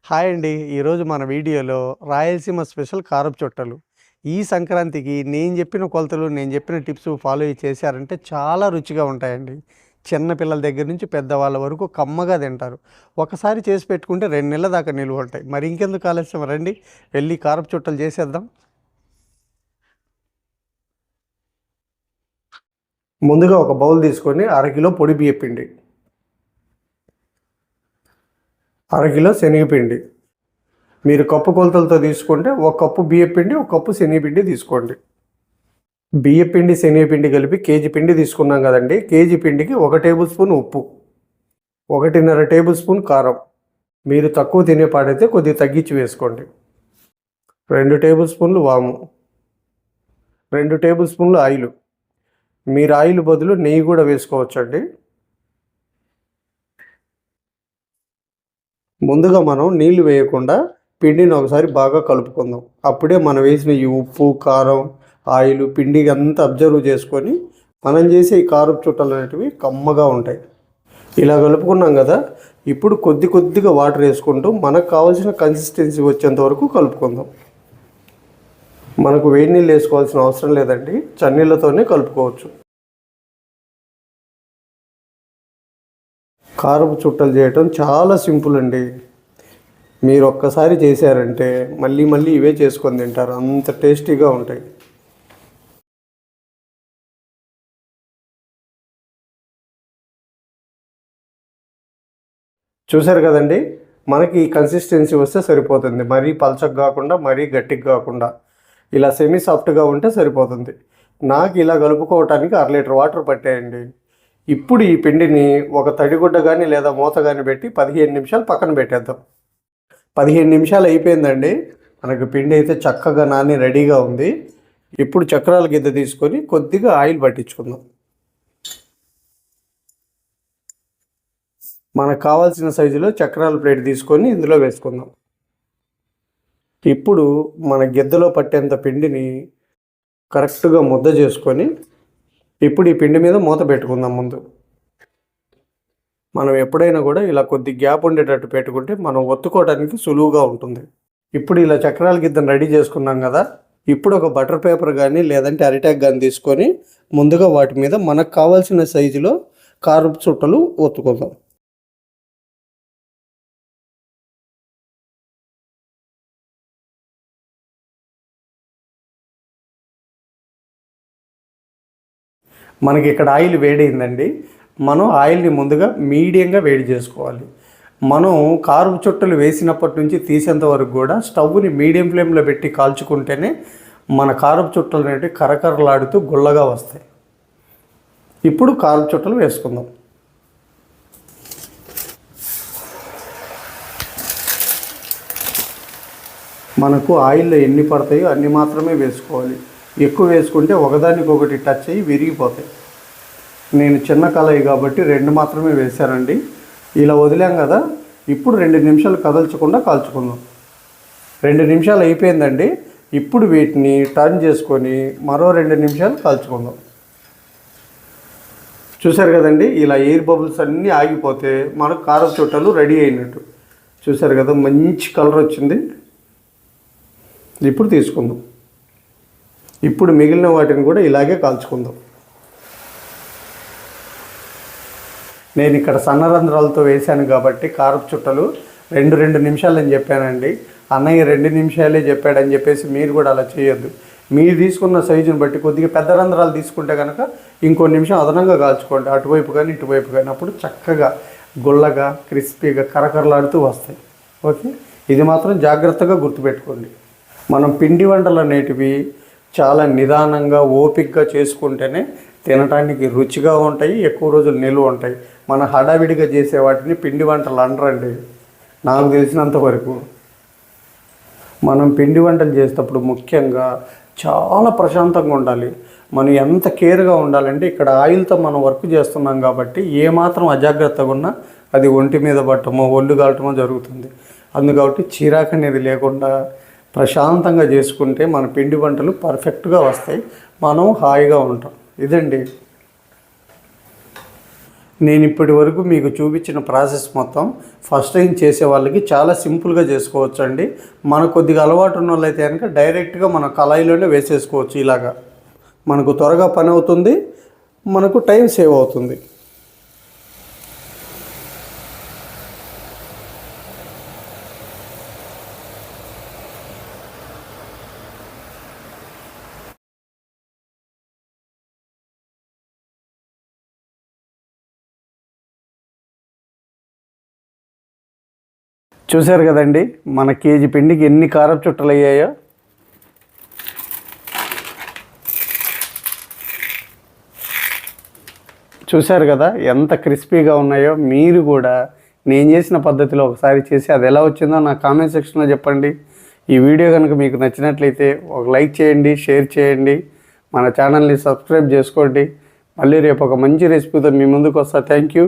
Hi అండి. ఈరోజు మన వీడియోలో రాయలసీమ స్పెషల్ కారపు చుట్టలు. ఈ సంక్రాంతికి నేను చెప్పిన కొలతలు, నేను చెప్పిన టిప్స్ ఫాలో చేశారంటే చాలా రుచిగా ఉంటాయండి. చిన్న పిల్లల దగ్గర నుంచి పెద్దవాళ్ళ వరకు కమ్మగా తింటారు. ఒకసారి చేసి పెట్టుకుంటే 2 నెలల దాకా నిలువ ఉంటాయి. మరి ఇంకెందుకు ఆలస్యం, రండి వెళ్ళి కారపు చుట్టలు చేసేద్దాం. ముందుగా ఒక బౌల్ తీసుకొని అరకిలో పొడి బియ్య పిండి, అరకిలో శనగపిండి. మీరు కప్పు కొలతలతో తీసుకుంటే ఒక కప్పు బియ్యపిండి, ఒక కప్పు శనగపిండి తీసుకోండి. బియ్యపిండి శనగపిండి కలిపి కేజీ పిండి తీసుకున్నాం కదండి. కేజీ పిండికి 1 టేబుల్ స్పూన్ ఉప్పు, 1.5 టేబుల్ స్పూన్ కారం. మీరు తక్కువ తినేపాడైతే కొద్దిగా తగ్గించి వేసుకోండి. 2 టేబుల్ స్పూన్లు వాము, 2 టేబుల్ స్పూన్లు ఆయిల్. మీరు ఆయిల్ బదులు నెయ్యి కూడా వేసుకోవచ్చండి. ముందుగా మనం నీళ్లు వేయకుండా పిండిని ఒకసారి బాగా కలుపుకుందాం. అప్పుడే మనం వేసిన ఈ ఉప్పు, కారం, ఆయిల్ పిండి అంతా అబ్జర్వ్ చేసుకొని మనం చేసే ఈ కారపు చుట్టలు అనేటివి కమ్మగా ఉంటాయి. ఇలా కలుపుకున్నాం కదా, ఇప్పుడు కొద్దిగా వాటర్ వేసుకుంటూ మనకు కావాల్సిన కన్సిస్టెన్సీ వచ్చేంత వరకు కలుపుకుందాం. మనకు వేడి నీళ్ళు వేసుకోవాల్సిన అవసరం లేదండి, చన్నీళ్ళతోనే కలుపుకోవచ్చు. కారపు చుట్టలు చేయటం చాలా సింపుల్ అండి. మీరు ఒక్కసారి చేశారంటే మళ్ళీ ఇవే చేసుకొని తింటారు, అంత టేస్టీగా ఉంటాయి. చూసారు కదండి, మనకి ఈ కన్సిస్టెన్సీ వస్తే సరిపోతుంది. మరీ పలచగా కాకుండా, మరీ గట్టిగా కాకుండా, ఇలా సెమీ సాఫ్ట్గా ఉంటే సరిపోతుంది. నాకు ఇలా కలుపుకోవటానికి 1/2 లీటర్ వాటర్ పట్టాయండి. ఇప్పుడు ఈ పిండిని ఒక తడిగుడ్డ కానీ లేదా మూత కానీ పెట్టి 15 నిమిషాలు పక్కన పెట్టేద్దాం. 15 నిమిషాలు అయిపోయిందండి. మనకు పిండి అయితే చక్కగా నాని రెడీగా ఉంది. ఇప్పుడు చక్రాల గిద్ద తీసుకొని కొద్దిగా ఆయిల్ పట్టించుకుందాం. మనకు కావాల్సిన సైజులో చక్రాల ప్లేట్ తీసుకొని ఇందులో వేసుకుందాం. ఇప్పుడు మన గిద్దలో పట్టేంత పిండిని కరెక్ట్గా ముద్ద చేసుకొని ఇప్పుడు ఈ పిండి మీద మూత పెట్టుకుందాం. ముందు మనం ఎప్పుడైనా కూడా ఇలా కొద్ది గ్యాప్ ఉండేటట్టు పెట్టుకుంటే మనం ఒత్తుకోవడానికి సులువుగా ఉంటుంది. ఇప్పుడు ఇలా చక్రాల గిద్దను రెడీ చేసుకున్నాం కదా, ఇప్పుడు ఒక బటర్ పేపర్ కానీ లేదంటే అరిటాక్ కానీ తీసుకొని ముందుగా వాటి మీద మనకు కావాల్సిన సైజులో కారపు చుట్టలు ఒత్తుకుందాం. మనకి ఇక్కడ ఆయిల్ వేడైందండి. మనం ఆయిల్ని ముందుగా మీడియంగా వేడి చేసుకోవాలి. మనం కారపు చుట్టలు వేసినప్పటి నుంచి తీసేంత వరకు కూడా స్టవ్ని మీడియం ఫ్లేమ్లో పెట్టి కాల్చుకుంటేనే మన కారపు చుట్టలు అనేవి కరకరలాడుతూ గుల్లగా వస్తాయి. ఇప్పుడు కారపు చుట్టలు వేసుకుందాం. మనకు ఆయిల్లో ఎన్ని పడతాయో అన్ని మాత్రమే వేసుకోవాలి. ఎక్కువ వేసుకుంటే ఒకదానికొకటి టచ్ అయ్యి విరిగిపోతాయి. నేను చిన్న కళాయి కాబట్టి 2 మాత్రమే వేశానండి. ఇలా వదిలాం కదా, ఇప్పుడు 2 నిమిషాలు కదల్చకుండా కాల్చుకుందాం. 2 నిమిషాలు అయిపోయిందండి. ఇప్పుడు వీటిని టర్న్ చేసుకొని మరో 2 నిమిషాలు కాల్చుకుందాం. చూసారు కదండి, ఇలా ఎయిర్ బబుల్స్ అన్నీ ఆగిపోతే మనకు కారపు చుట్టలు రెడీ అయినట్టు. చూసారు కదా, మంచి కలర్ వచ్చింది. ఇప్పుడు తీసుకుందాం. ఇప్పుడు మిగిలిన వాటిని కూడా ఇలాగే కాల్చుకుందాం. నేను ఇక్కడ సన్న రంధ్రాలతో వేశాను కాబట్టి కారపు చుట్టలు 2 నిమిషాలు అని చెప్పానండి. అన్నయ్య 2 నిమిషాలే చెప్పాడని చెప్పేసి మీరు కూడా అలా చేయొద్దు. మీరు తీసుకున్న సైజుని బట్టి కొద్దిగా పెద్ద రంధ్రాలు తీసుకుంటే కనుక ఇంకో నిమిషం అదనంగా కాల్చుకోండి, అటువైపు కానీ ఇటువైపు కానీ. అప్పుడు చక్కగా గుల్లగా క్రిస్పీగా కరకరలాడుతూ వస్తాయి. ఓకే, ఇది మాత్రం జాగ్రత్తగా గుర్తుపెట్టుకోండి. మనం పిండి వంటలు అనేటివి చాలా నిదానంగా ఓపికగా చేసుకుంటేనే తినటానికి రుచిగా ఉంటాయి, ఎక్కువ రోజులు నిలువ ఉంటాయి. మన హడావిడిగా చేసే వాటిని పిండి వంటలు అనరండి. నాకు తెలిసినంత వరకు మనం పిండి వంటలు చేసేటప్పుడు ముఖ్యంగా చాలా ప్రశాంతంగా ఉండాలి. మనం ఎంత కేర్గా ఉండాలంటే ఇక్కడ ఆయిల్తో మనం వర్క్ చేస్తున్నాం కాబట్టి ఏమాత్రం అజాగ్రత్తగా ఉన్నా అది ఒంటి మీద పట్టమో ఒళ్ళు కాలటమో జరుగుతుంది. అందుకబట్టి చిరాకు అనేది లేకుండా ప్రశాంతంగా చేసుకుంటే మన పిండి వంటలు పర్ఫెక్ట్గా వస్తాయి, మనం హాయిగా ఉంటాం. ఇదండి. నేను ఇప్పటి వరకు మీకు చూపించిన ప్రాసెస్ మొత్తం ఫస్ట్ టైం చేసే వాళ్ళకి చాలా సింపుల్గా చేసుకోవచ్చు అండి. మనకు కొద్దిగా అలవాటు ఉన్న వాళ్ళైతే కనుక డైరెక్ట్గా మన కళాయిలోనే వేసేసుకోవచ్చు. ఇలాగా మనకు త్వరగా పని అవుతుంది, మనకు టైం సేవ్ అవుతుంది. చూశారు కదండి మన కేజీ పిండికి ఎన్ని కారపు చుట్టలు అయ్యాయో. చూశారు కదా ఎంత క్రిస్పీగా ఉన్నాయో. మీరు కూడా నేను చేసిన పద్ధతిలో ఒకసారి చేసి అది ఎలా వచ్చిందో నా కామెంట్ సెక్షన్లో చెప్పండి. ఈ వీడియో కనుక మీకు నచ్చినట్లయితే ఒక లైక్ చేయండి, షేర్ చేయండి, మన ఛానల్ని సబ్స్క్రైబ్ చేసుకోండి. మళ్ళీ రేపు ఒక మంచి రెసిపీతో మీ ముందుకు వస్తా. Thank you.